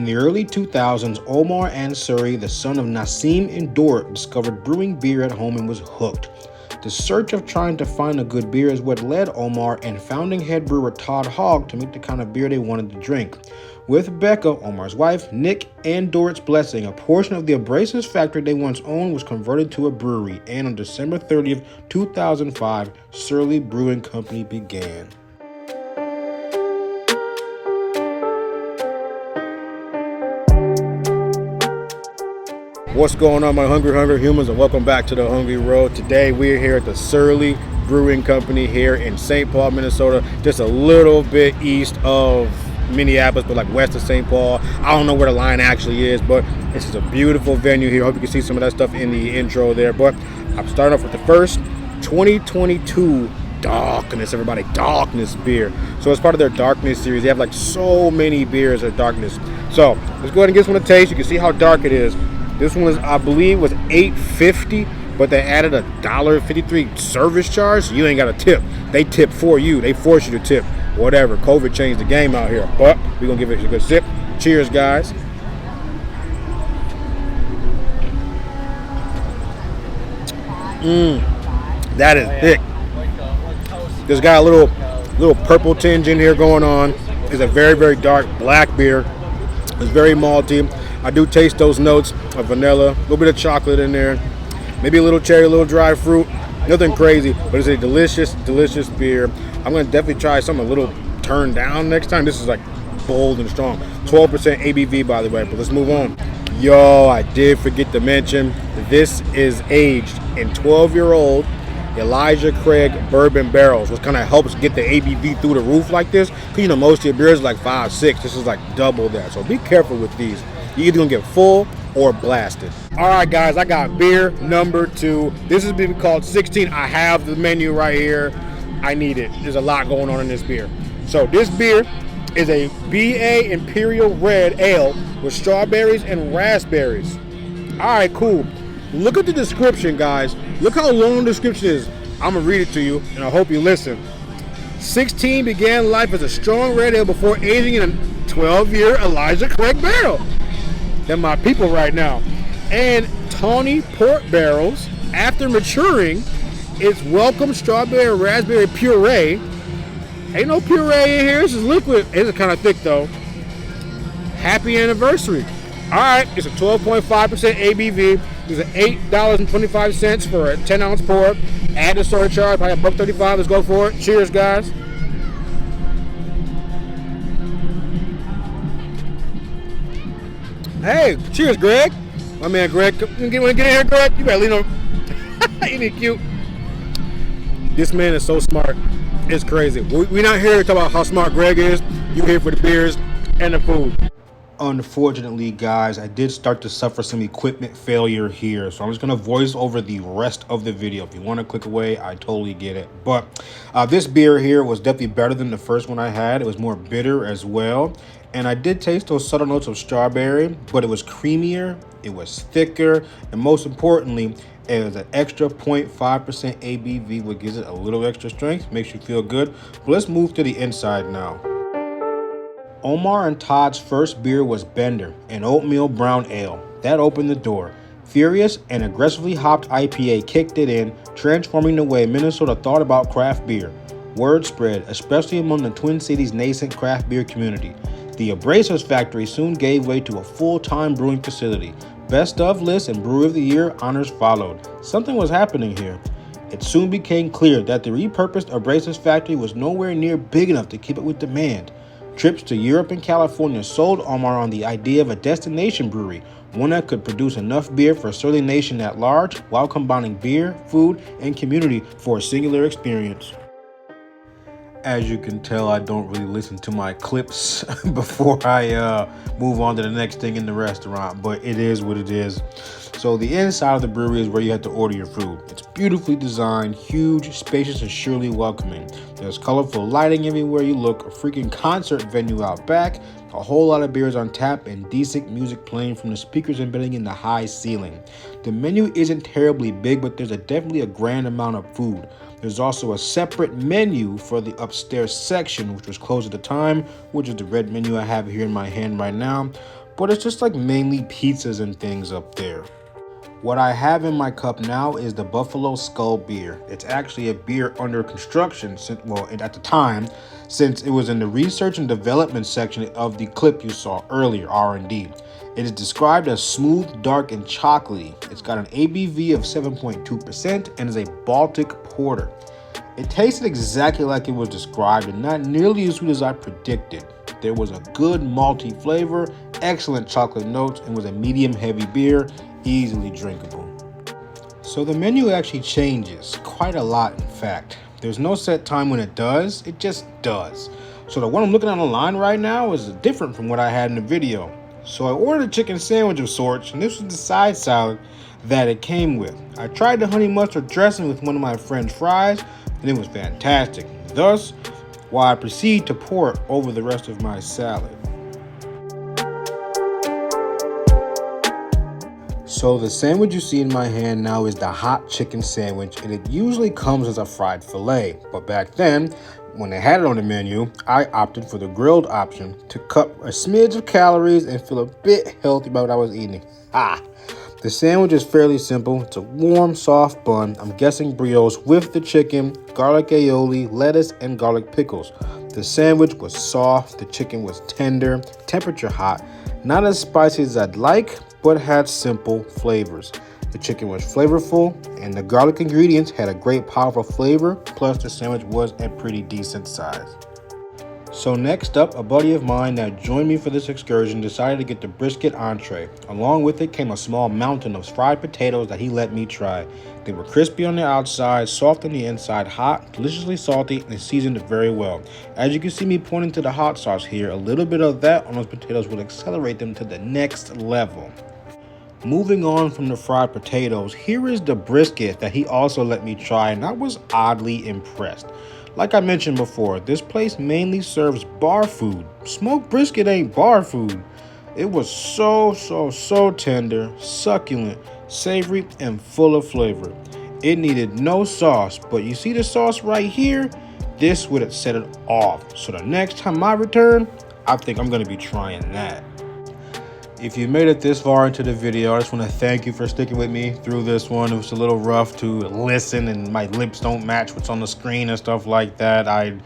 In the early 2000s, Omar Ansari, the son of Nassim and Dort, discovered brewing beer at home and was hooked. The search of trying to find a good beer is what led Omar and founding head brewer Todd Hogg to make the kind of beer they wanted to drink. With Becca, Omar's wife, Nick, and Dort's blessing, a portion of the abrasives factory they once owned was converted to a brewery, and on December 30th, 2005, Surly Brewing Company began. What's going on, my hungry humans, and welcome back to the Hungry Road. Today we're here at the Surly Brewing Company here in St. Paul, Minnesota, just a little bit east of Minneapolis, but like west of St. Paul. I don't know where the line actually is, but this is a beautiful venue here. I hope you can see some of that stuff in the intro there. But I'm starting off with the first 2022 Darkness beer. So as part of their Darkness series, they have like so many beers of Darkness. So let's go ahead and give this one a taste. You can see how dark it is. This one was, I believe, was $8.50, but they added a $1.53 service charge. So you ain't got a tip. They tip for you. They force you to tip. Whatever. COVID changed the game out here. But we're going to give it a good sip. Cheers, guys. That is thick. There's got a little purple tinge in here going on. It's a very, very dark black beer. It's very malty. I do taste those notes of vanilla, a little bit of chocolate in there, maybe a little cherry, a little dry fruit. Nothing crazy, but it's a delicious, delicious beer. I'm going to definitely try something a little turned down next time. This is like bold and strong. 12% ABV, by the way, but let's move on. Yo, I did forget to mention, this is aged in 12-year-old Elijah Craig bourbon barrels, which kind of helps get the ABV through the roof like this. Because, you know, most of your beers are like 5, 6. This is like double that. So be careful with these. You're either going to get full or blasted. All right, guys, I got beer number 2. This is being called 16. I have the menu right here. I need it. There's a lot going on in this beer. So this beer is a BA Imperial Red Ale with strawberries and raspberries. All right, cool. Look at the description, guys. Look how long the description is. I'm going to read it to you, and I hope you listen. 16 began life as a strong red ale before aging in a 12-year Elijah Craig barrel. They're my people right now. And tawny port barrels, after maturing, its welcome strawberry and raspberry puree. Ain't no puree in here. This is liquid. It's kind of thick, though. Happy anniversary. All right, it's a 12.5% ABV. It's $8.25 for a 10-ounce pour. Add the surcharge, probably $1.35. Let's go for it. Cheers, guys. Hey, cheers, Greg. My man, Greg. Get in here, Greg. You better lean on. Ain't he cute? This man is so smart. It's crazy. We're not here to talk about how smart Greg is. You're here for the beers and the food. Unfortunately, guys, I did start to suffer some equipment failure here, so I'm just going to voice over the rest of the video. If you want to click away, I totally get it. But this beer here was definitely better than the first one I had. It was more bitter as well, and I did taste those subtle notes of strawberry, but it was creamier, it was thicker, and most importantly, it was an extra 0.5% ABV, which gives it a little extra strength, makes you feel good. But let's move to the inside now. Omar and Todd's first beer was Bender, an oatmeal brown ale. That opened the door. Furious and aggressively hopped IPA kicked it in, transforming the way Minnesota thought about craft beer. Word spread, especially among the Twin Cities' nascent craft beer community. The Abrasives factory soon gave way to a full-time brewing facility. Best of lists and Brewer of the Year honors followed. Something was happening here. It soon became clear that the repurposed Abrasives factory was nowhere near big enough to keep up with demand. Trips to Europe and California sold Omar on the idea of a destination brewery, one that could produce enough beer for Surly Nation at large while combining beer, food, and community for a singular experience. As you can tell, I don't really listen to my clips before I move on to the next thing in the restaurant, but it is what it is. So the inside of the brewery is where you have to order your food. It's beautifully designed, huge, spacious, and surely welcoming. There's colorful lighting everywhere you look, a freaking concert venue out back, a whole lot of beers on tap, and decent music playing from the speakers embedding in the high ceiling. The menu isn't terribly big, but there's definitely a grand amount of food. There's also a separate menu for the upstairs section, which was closed at the time, which is the red menu I have here in my hand right now. but it's just like mainly pizzas and things up there. What I have in my cup now is the Buffalo Skull beer. It's actually a beer under construction, at the time, since it was in the research and development section of the clip you saw earlier, R&D. It is described as smooth, dark, and chocolatey. It's got an ABV of 7.2% and is a Baltic porter. It tasted exactly like it was described and not nearly as sweet as I predicted. There was a good malty flavor, excellent chocolate notes, and was a medium heavy beer, easily drinkable. So the menu actually changes quite a lot, in fact. There's no set time when it does, it just does. So the one I'm looking at online right now is different from what I had in the video. So I ordered a chicken sandwich of sorts, and this was the side salad that it came with. I tried the honey mustard dressing with one of my French fries, and it was fantastic. Thus, why I proceed to pour it over the rest of my salad. So the sandwich you see in my hand now is the hot chicken sandwich, and it usually comes as a fried fillet. But back then, when they had it on the menu, I opted for the grilled option to cut a smidge of calories and feel a bit healthy about what I was eating. The sandwich is fairly simple. It's a warm, soft bun. I'm guessing brioche with the chicken, garlic aioli, lettuce, and garlic pickles. The sandwich was soft, the chicken was tender, temperature hot, not as spicy as I'd like, but had simple flavors. The chicken was flavorful, and the garlic ingredients had a great powerful flavor, plus the sandwich was a pretty decent size. So next up, a buddy of mine that joined me for this excursion decided to get the brisket entree. Along with it came a small mountain of fried potatoes that he let me try. They were crispy on the outside, soft on the inside, hot, deliciously salty, and seasoned very well. As you can see me pointing to the hot sauce here, a little bit of that on those potatoes will accelerate them to the next level. Moving on from the fried potatoes, here is the brisket that he also let me try, and I was oddly impressed. Like I mentioned before, this place mainly serves bar food. Smoked brisket ain't bar food. It was so tender, succulent, savory, and full of flavor. It needed no sauce, but you see the sauce right here? This would have set it off. So the next time I return, I think I'm gonna be trying that. If you made it this far into the video, I just want to thank you for sticking with me through this one. It was a little rough to listen and my lips don't match what's on the screen and stuff like that. I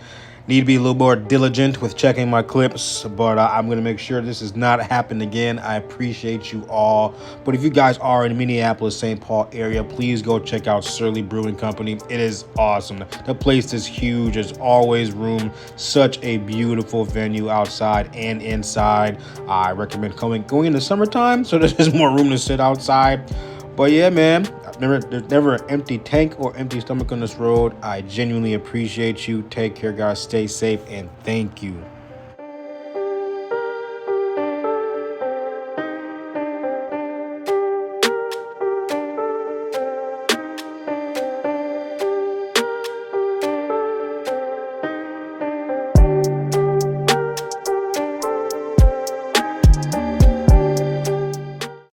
need to be a little more diligent with checking my clips, but I'm going to make sure this does not happen again. I appreciate you all. But if you guys are in the Minneapolis, St. Paul area, please go check out Surly Brewing Company. It is awesome. The place is huge. There's always room. Such a beautiful venue outside and inside. I recommend going in the summertime so there's more room to sit outside. But yeah, man, there's never an empty tank or empty stomach on this road. I genuinely appreciate you. Take care, guys. Stay safe, and thank you.